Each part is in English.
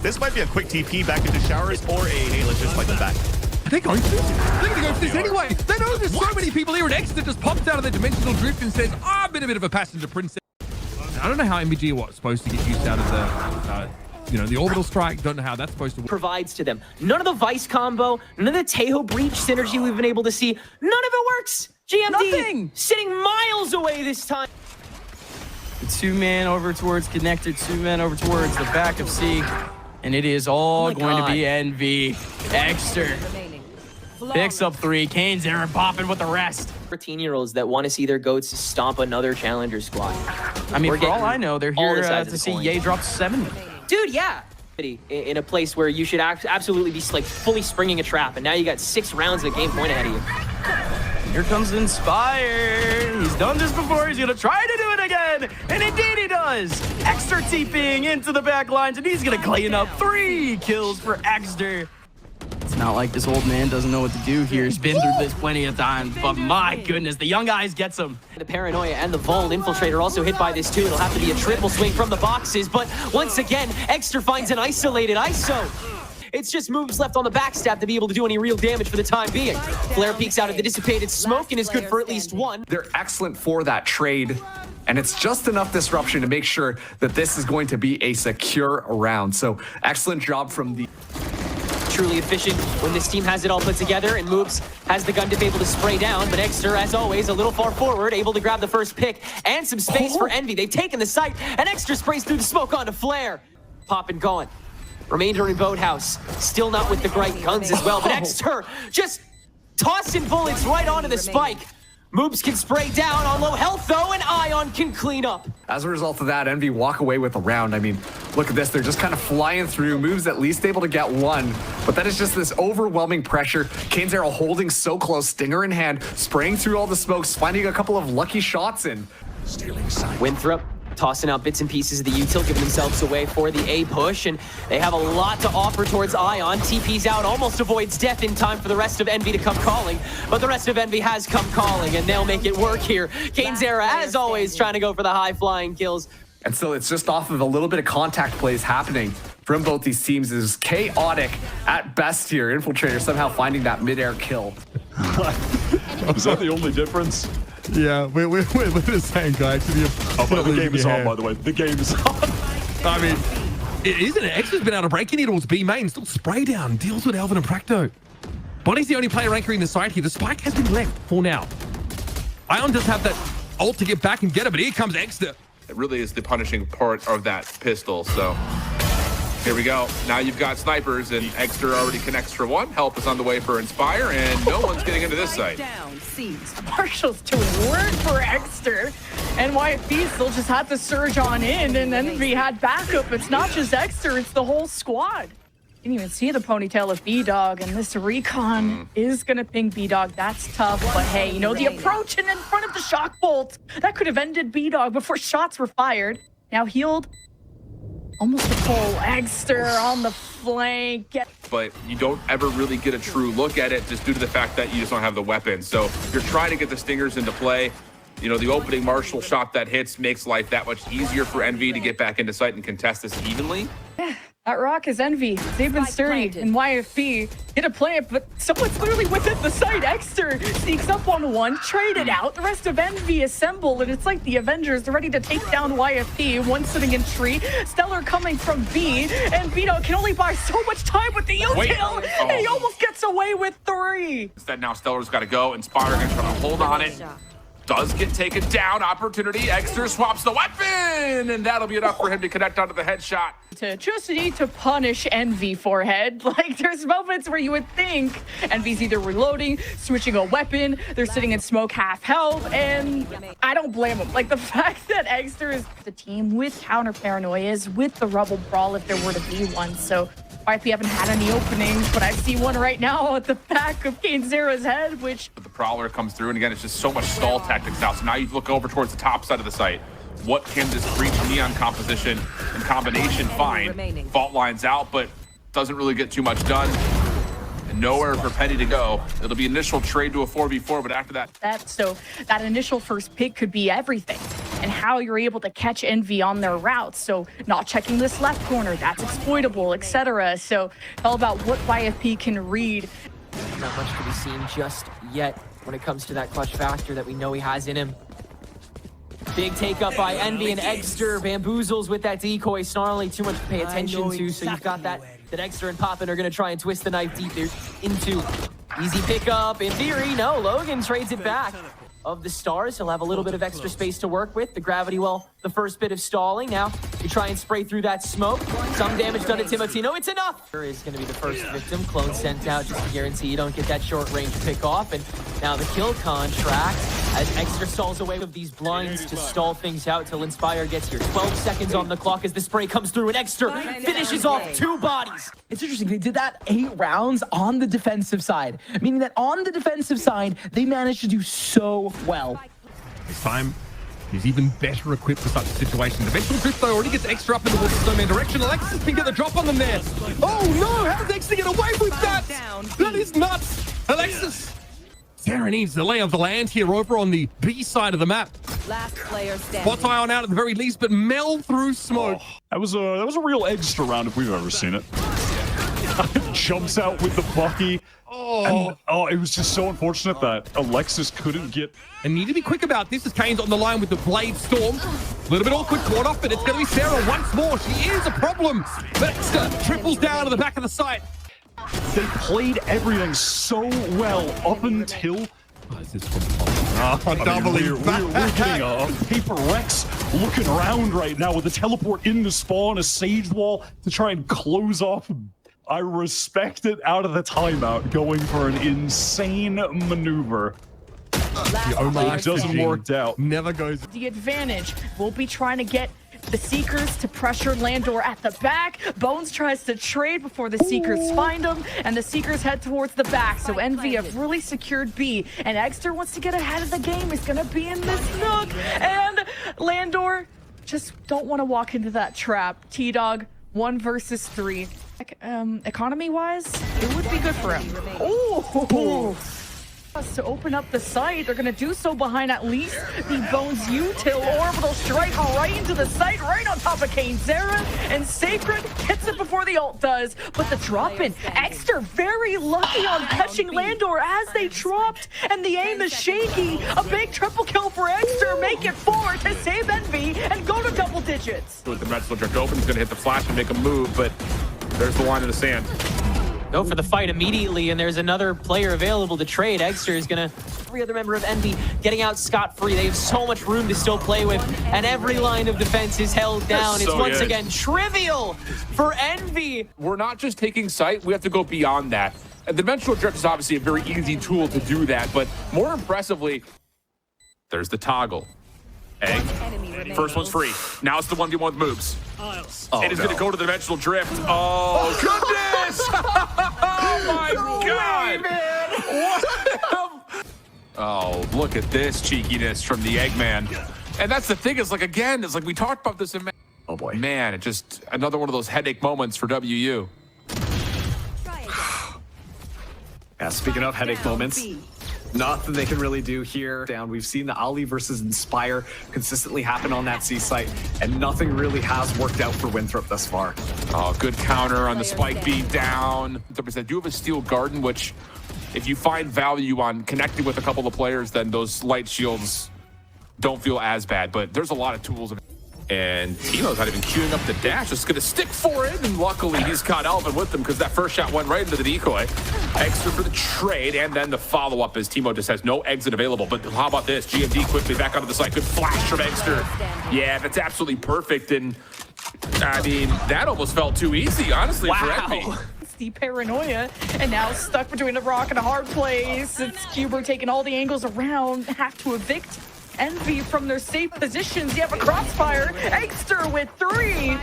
This might be a quick TP back into showers or a hey, let's just fight them back. They're going for this. They're going to go for this anyway. They know there's so many people here, and Eggsterr just pops out of the dimensional drift and says, I've been a bit of a passenger princess. I don't know how MVG was supposed to get used out of the, the orbital strike. Don't know how that's supposed to work. Provides to them. None of the Vice combo, none of the Tejo Breach synergy we've been able to see. None of it works. GMD Nothing. sitting miles away this time. Two-man over towards connector, two-man over towards the back of C. And it is all going to be ENVY Eggsterr. Picks up 3. Eggsterr popping with the rest. 13-year-olds that want to see their goats stomp another challenger squad. I mean, for all I know, they're here to see Ye drop 70. Dude, yeah. In a place where you should absolutely be like fully springing a trap, and now you got 6 rounds of game point ahead of you. Here comes Inspire. He's done this before. He's gonna try to do it again, and indeed he does. Eggsterr TPing into the back lines, and he's gonna clean up 3 kills for Eggsterr. It's not like this old man doesn't know what to do here. He's been through this plenty of times, but my goodness, the young guys gets him. The Paranoia and the Vul Infiltrator also hit by this too. It'll have to be a triple swing from the boxes, but once again, Eggsterr finds an isolated ISO. It's just moves left on the backstab to be able to do any real damage for the time being. Flare peeks out of the dissipated smoke and is good for at least 1. They're excellent for that trade, and it's just enough disruption to make sure that this is going to be a secure round. So excellent job from the... Truly efficient when this team has it all put together, and Moobs has the gun to be able to spray down, but Eggsterr, as always, a little far forward, able to grab the first pick and some space for ENVY. They've taken the site, and Eggsterr sprays through the smoke onto Flare. Pop and gone. Remainder in Boathouse, still not with the great guns as well, but Eggsterr just tossing bullets right onto the spike. Moobs can spray down on low health though, and Ion can clean up. As a result of that, ENVY walk away with a round. I mean, look at this. They're just kind of flying through. Moves at least able to get 1, but that is just this overwhelming pressure. Eggsterr holding so close, Stinger in hand, spraying through all the smokes, finding a couple of lucky shots in. Stealing sight. Winthrop tossing out bits and pieces of the util, giving themselves away for the A push, and they have a lot to offer towards Ion. TP's out, almost avoids death in time for the rest of ENVY to come calling, but the rest of ENVY has come calling, and they'll make it work here. Eggsterr, as always, trying to go for the high-flying kills. And so it's just off of a little bit of contact plays happening from both these teams. It is chaotic at best here. Infiltrator somehow finding that mid-air kill. Is that the only difference? Yeah, we're the same guy. Actually, but the game is on, by the way. The game is on. I mean, it isn't it? Eggsterr's been able to break in towards B main, still spray down, deals with Elvin and Practo. Bonnie's the only player anchoring the side here. The spike has been left for now. Ion does have that ult to get back and get it, but here comes Eggsterr. It really is the punishing part of that pistol, so here we go. Now you've got snipers, and Eggsterr already connects for 1. Help is on the way for Inspire, and no one's getting into this site. Marshall's doing work for Eggsterr, and YFB still just had to surge on in, and ENVY had backup. It's not just Eggsterr, it's the whole squad. Didn't even see the ponytail of B-Dog, and this recon is gonna ping B-Dog. That's tough, but hey, the approach and in front of the shock bolt, that could have ended B-Dog before shots were fired. Now healed. Almost a pull. Eggsterr on the flank. But you don't ever really get a true look at it just due to the fact that you just don't have the weapon. So you're trying to get the stingers into play. The opening Marshall shot that hits makes life that much easier for ENVY to get back into sight and contest this evenly. Yeah, that rock is ENVY. They've been sturdy, and YFB get a play it, but someone's literally within the site. Eggsterr sneaks up on 1, traded out. The rest of ENVY assemble, and it's like the Avengers. They're ready to take down YFB. 1 sitting in tree. Stellar coming from B, and B-Dog can only buy so much time with the util, and he almost gets away with 3. Instead, now Stellar's got to go. Inspire going to try to hold on it. Does get taken down. Opportunity. Eggsterr swaps the weapon, and that'll be enough for him to connect onto the headshot. To just need to punish ENVY forehead. Like, there's moments where you would think ENVY's either reloading, switching a weapon, they're sitting in smoke half health, and I don't blame them. Like, the fact that Eggsterr is the team with counter paranoias, with the rubble brawl if there were to be one. So YP haven't had any openings, but I see one right now at the back of Eggsterr's head, which... The Prowler comes through, and again, it's just so much stall tactics now. So now you look over towards the top side of the site. What can this Breach Neon composition and combination find? Fault lines out, but doesn't really get too much done. And nowhere for Penny to go. It'll be initial trade to a 4v4, but after that... So that initial first pick could be everything. and how you're able to catch ENVY on their routes. So not checking this left corner, that's exploitable, etc. So it's all about what YFP can read. Not much to be seen just yet when it comes to that clutch factor that we know he has in him. Big take up by ENVY, and Eggsterr bamboozles with that decoy. Snarly, too much to pay attention to, so you've got that Eggsterr and Poppin are going to try and twist the knife deep there into easy pickup. In theory, no, Logan trades it back. Of the stars, he'll have a little bit of extra space to work with. The gravity well, the first bit of stalling. Now you try and spray through that smoke. Some damage done to Timotino. It's enough. Here is going to be the first victim. Clone sent out just to guarantee you don't get that short range pick off. And now the kill contract as Eggsterr stalls away with these blinds to stall things out till Inspire gets here. 12 seconds on the clock as the spray comes through, and Eggsterr finishes off 2 bodies. It's interesting, they did that 8 rounds on the defensive side, meaning that on the defensive side, they managed to do so well. This time, he's even better equipped for such a situation. The eventual drift, though, already gets Eggsterr up in the snowman direction. Alexis can get the drop on them there. Oh, no! How does Eggsterr get away with that? That is nuts! Alexis! Sarah needs the lay of the land here over on the B side of the map. Last player standing. Spot Ion out at the very least, but Mel through smoke. Oh, that was a real Eggsterr round if we've ever seen it. Jumps out with the Bucky. And, it was just so unfortunate that Alexis couldn't get. And need to be quick about this as Kane's on the line with the Blade Storm. A little bit awkward caught off, but it's going to be Sarah once more. She is a problem. But Eggsterr triples down to the back of the site. They played everything so well up until. Doubling we're getting a Paper Rex looking around right now with a teleport in the spawn, a Sage Wall to try and close off. I respect it out of the timeout, going for an insane maneuver. It doesn't work out. Never goes. The advantage will be trying to get the Seekers to pressure Landor at the back. Bones tries to trade before the Seekers find him, and the Seekers head towards the back. So ENVY have really secured B, and Eggsterr wants to get ahead of the game. He's going to be in this nook, and Landor just don't want to walk into that trap. T-Dog, 1 versus 3. Economy-wise, it would be good for him. Oh! To open up the site, they're going to do so behind at least the Bones util orbital strike right into the site, right on top of Kane. Zera and Sacred hits it before the ult does, but the drop in, Eggsterr very lucky on catching Landor as they dropped, and the aim is shaky. A big triple kill for Eggsterr, make it 4 to save ENVY and go to double digits. With the Metzler drift open, he's going to hit the flash and make a move, but there's the line in the sand. Go for the fight immediately, and there's another player available to trade. Eggsterr is going to... Every other member of ENVY getting out scot-free. They have so much room to still play with, and every line of defense is held down. It's once again trivial for ENVY. We're not just taking sight, we have to go beyond that. And Dimensional Drift is obviously a very easy tool to do that, but more impressively, there's the toggle. Egg. First one's free. Now it's the 1v1 with moves. It is going to go to the Dimensional Drift. Oh, goodness! Oh, my God! Oh, look at this cheekiness from the Eggman. And that's the thing, is like, again, it's like we talked about this in... Oh, boy. Man, it just another one of those headache moments for WU. Yeah, speaking of headache moments, nothing they can really do here. We've seen the Ali versus Inspire consistently happen on that C site, and nothing really has worked out for Winthrop thus far. Oh, good counter on the spike beat down. They do have a Steel Garden, which if you find value on connecting with a couple of players, then those light shields don't feel as bad, but there's a lot of tools. And Tino's not even queuing up the dash, just gonna stick for it, and luckily he's caught Alvin with him because that first shot went right into the decoy. Eggsterr for the trade, and then the follow-up as Timo just has no exit available. But how about this? GMD quickly back onto the site. Good flash from Eggsterr. Yeah, that's absolutely perfect, and I mean, that almost felt too easy, honestly, for ENVY. The paranoia, and now stuck between a rock and a hard place. It's Cuber taking all the angles around, have to evict ENVY from their safe positions. You have a crossfire. Eggsterr with 3.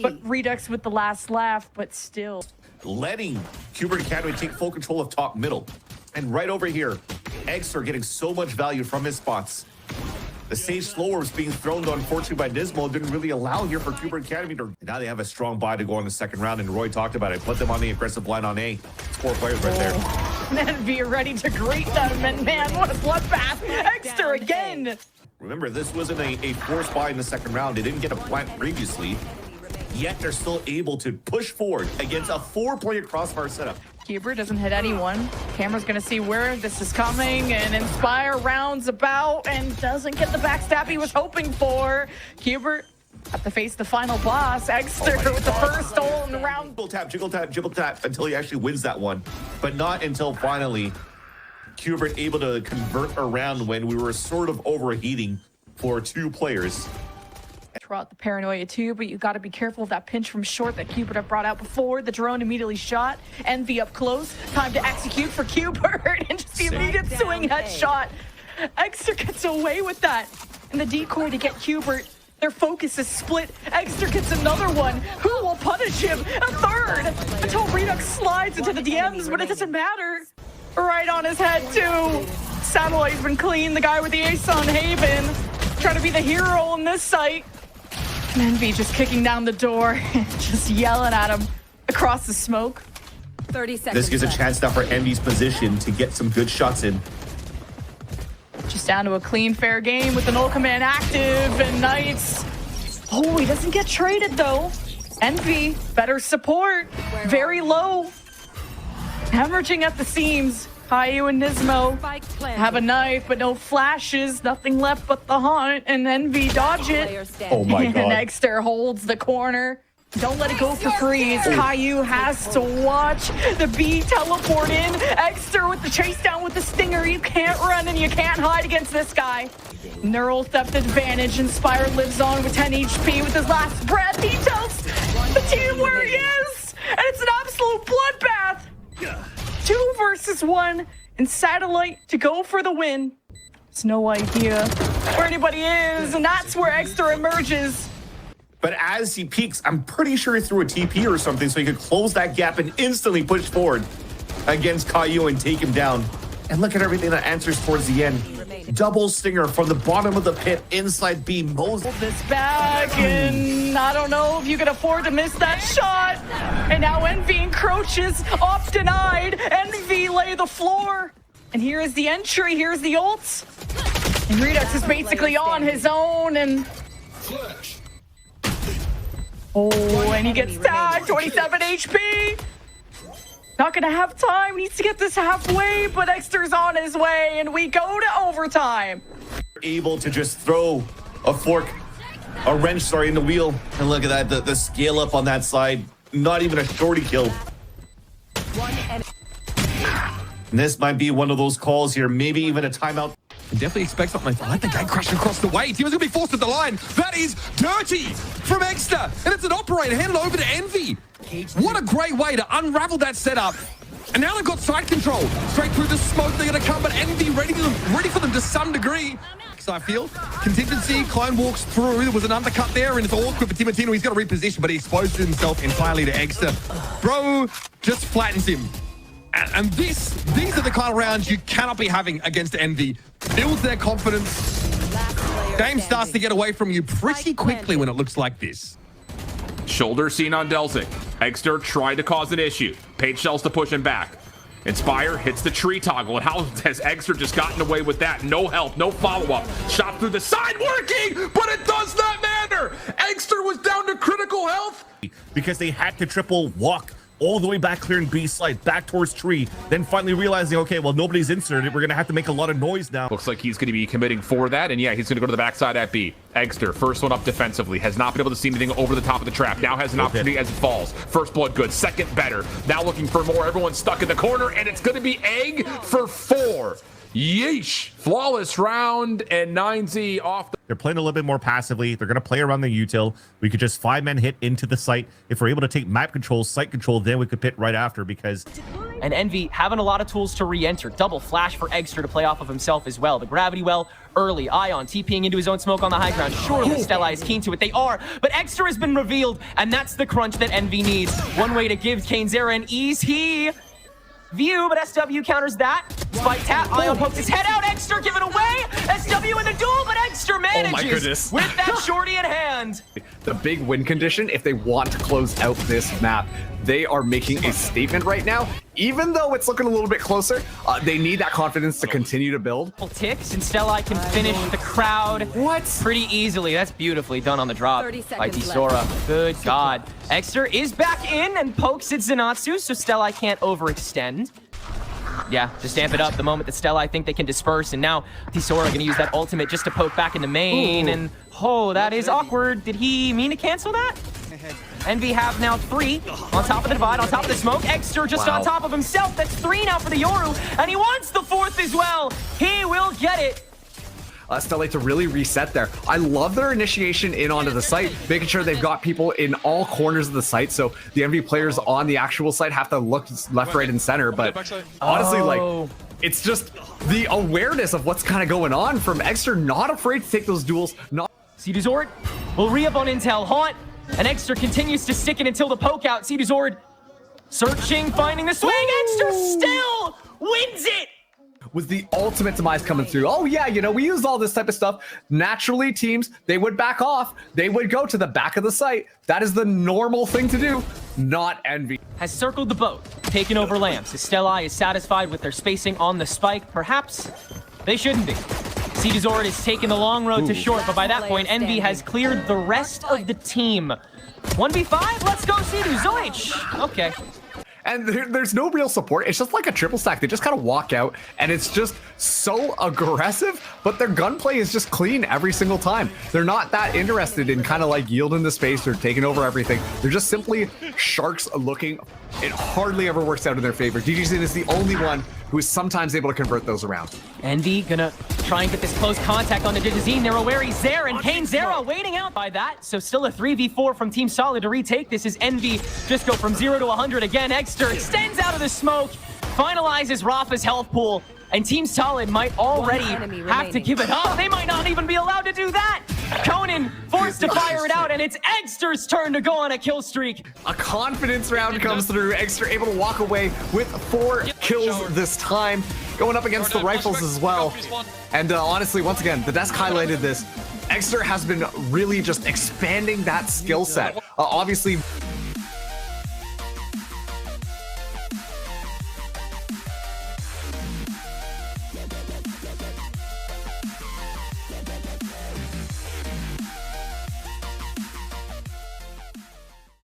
But Redux with the last laugh, but still. Letting Cuber Academy take full control of top middle. And right over here, Eggsterr getting so much value from his spots. The Sage Slower was being thrown, though, unfortunately, by Dismal. Didn't really allow here for Cuber Academy to... Now they have a strong buy to go on the second round, and Roy talked about it. Put them on the aggressive line on A. It's 4 players right there. ENVY ready to greet them, and man, what a bloodbath. Eggsterr again. Remember, this wasn't a forced buy in the second round. They didn't get a plant previously, yet they're still able to push forward against a 4-player crossfire setup. Cuber doesn't hit anyone. Camera's gonna see where this is coming, and Inspire rounds about and doesn't get the backstab he was hoping for. Cuber have to face the final boss, Eggsterr, with the first ult in the round. Jiggle tap until he actually wins that one, but not until finally Cuber able to convert around when we were sort of overheating for 2 players. Throw out the paranoia too, but you got to be careful of that pinch from short that Cubert had brought out before. The drone immediately shot. ENVY up close. Time to execute for Cubert and just the immediate swing headshot. Eggsterr gets away with that. And the decoy to get Cubert. Their focus is split. Eggsterr gets another one. Who will punish him? A third! Until Redux slides into the DMs, but it doesn't matter. Right on his head, too. Satellite's been clean. The guy with the ace on Haven. Trying to be the hero in this site. And ENVY just kicking down the door. Just yelling at him across the smoke. 30 seconds. This gives a chance now for ENVY's position to get some good shots in. Just down to a clean, fair game with the null command active and Knights. Oh, he doesn't get traded though. ENVY, better support. Very low. Hemorrhaging at the seams. Caillou and Nismo have a knife, but no flashes. Nothing left but the hunt. And ENVY dodge it. Oh my god. And Eggsterr holds the corner. Don't let it go for free. Caillou has to watch the B teleport in. Eggsterr with the chase down with the stinger. You can't run and you can't hide against this guy. Neural theft advantage. Inspire lives on with 10 HP with his last breath. He tells the team where he is. And it's an absolute bloodbath. 2 versus 1. And Satellite to go for the win. There's no idea where anybody is. And that's where Eggsterr emerges. But as he peaks, I'm pretty sure he threw a TP or something so he could close that gap and instantly push forward against Caillou and take him down. And look at everything that answers towards the end. Double stinger from the bottom of the pit inside B. Moses. This back, and I don't know if you can afford to miss that shot. And now ENVY encroaches, off denied. ENVY lay the floor. And here is the entry, here's the ult. And Redux is basically on his own, and oh, and he gets tagged, 27 HP. Not gonna have time, needs to get this halfway, but Eggsterr's on his way, and we go to overtime. Able to just throw a wrench, sorry, in the wheel. And look at that, the scale up on that side. Not even a shorty kill. And this might be one of those calls here, maybe even a timeout. Definitely expect something. I like the gate crashing across the way. Team is going to be forced at the line. That is dirty from Eggsterr. And it's an operator handed over to ENVY. What a great way to unravel that setup. And now they've got side control. Straight through the smoke, they're going to come, but ENVY ready for them to some degree. I feel. Contingency, Clone walks through. There was an undercut there, and it's awkward for Timotino. He's got to reposition, but he exposes himself entirely to Eggsterr. Bro just flattens him. And these are the kind of rounds you cannot be having against ENVY. Builds their confidence. Game starts to get away from you pretty quickly when it looks like this. Shoulder seen on Delzik. Eggsterr tried to cause an issue. Page shells to push him back. Inspire hits the tree toggle, and how has Eggsterr just gotten away with that? No help, no follow-up. Shot through the side, working, but it does not matter. Eggsterr was down to critical health. Because they had to triple walk all the way back, clearing B slide, back towards tree, then finally realizing, okay, well, nobody's inserted. We're going to have to make a lot of noise now. Looks like he's going to be committing for that, and yeah, he's going to go to the backside at B. Eggsterr, first one up defensively, has not been able to see anything over the top of the trap. Now has an opportunity as it falls. First blood good, second better. Now looking for more. Everyone's stuck in the corner, and it's going to be Egg for 4. Yeesh. Flawless round, and 9Z off. They're playing a little bit more passively. They're going to play around the util. We could just 5-man hit into the site. If we're able to take map control, site control, then we could pit right after because... And ENVY having a lot of tools to re-enter. Double flash for Eggsterr to play off of himself as well. The gravity well early. Ion TPing into his own smoke on the high ground. Surely Stella is keen to it. They are. But Eggsterr has been revealed, and that's the crunch that ENVY needs. One way to give KaneZera an ease. He view, but SW counters that. Spike tap, Ion pokes his head out, Eggsterr give it away, SW in the duel, but Eggsterr manages goodness. with that shorty in hand. The big win condition, if they want to close out this map, they are making a statement right now. Even though it's looking a little bit closer, they need that confidence to continue to build. Ticks, and Stellai can finish the crowd pretty easily. That's beautifully done on the drop 30 by seconds Tisora. Good God. Eggsterr is back in and pokes at Zenatsu, so Stellai can't overextend. Yeah, just amp it up the moment that Stellai think they can disperse, and now Tisora gonna use that ultimate just to poke back in the main, and oh, that is awkward. Did he mean to cancel that? ENVY have now 3 on top of the divide, on top of the smoke. Eggsterr just on top of himself. That's 3 now for the Yoru, and he wants the 4th as well. He will get it. Stellai to really reset there. I love their initiation in onto the site, making sure they've got people in all corners of the site, so the ENVY players on the actual site have to look left, right, and center. But honestly, like, it's just the awareness of what's kind of going on from Eggsterr, not afraid to take those duels. Zord will re-up on Intel Haunt, and Eggsterr continues to stick it until the poke out. Zord searching, finding the swing. Eggsterr still wins it. Was the ultimate demise coming through. Oh yeah, you know, we use all this type of stuff. Naturally, teams, they would back off. They would go to the back of the site. That is the normal thing to do, not ENVY. Has circled the boat, taken over lamps. Stellai is satisfied with their spacing on the spike. Perhaps they shouldn't be. Zord is taking the long road to short, but by that point, ENVY has cleared the rest of the team. 1v5, let's go Zoich. Okay. And there's no real support. It's just like a triple stack. They just kind of walk out, and it's just so aggressive, but their gunplay is just clean every single time. They're not that interested in kind of like yielding the space or taking over everything. They're just simply sharks looking. It hardly ever works out in their favor. DGZin is the only one who is sometimes able to convert those around. ENVY gonna try and get this close contact on the DGZin. They're aware he's there, and Kane Zera waiting out by that. So still a 3v4 from Team Solid to retake this. Is ENVY just go from 0 to 100 again. Eggsterr extends out of the smoke, finalizes Rafa's health pool, and Team Solid might already have to give it up. They might not even be allowed to do that. Conan forced to fire it out, and it's Eggster's turn to go on a kill streak. A confidence round comes through. Eggsterr able to walk away with 4 kills this time, going up against the rifles as well. And honestly, once again, the desk highlighted this. Eggsterr has been really just expanding that skill set. Obviously,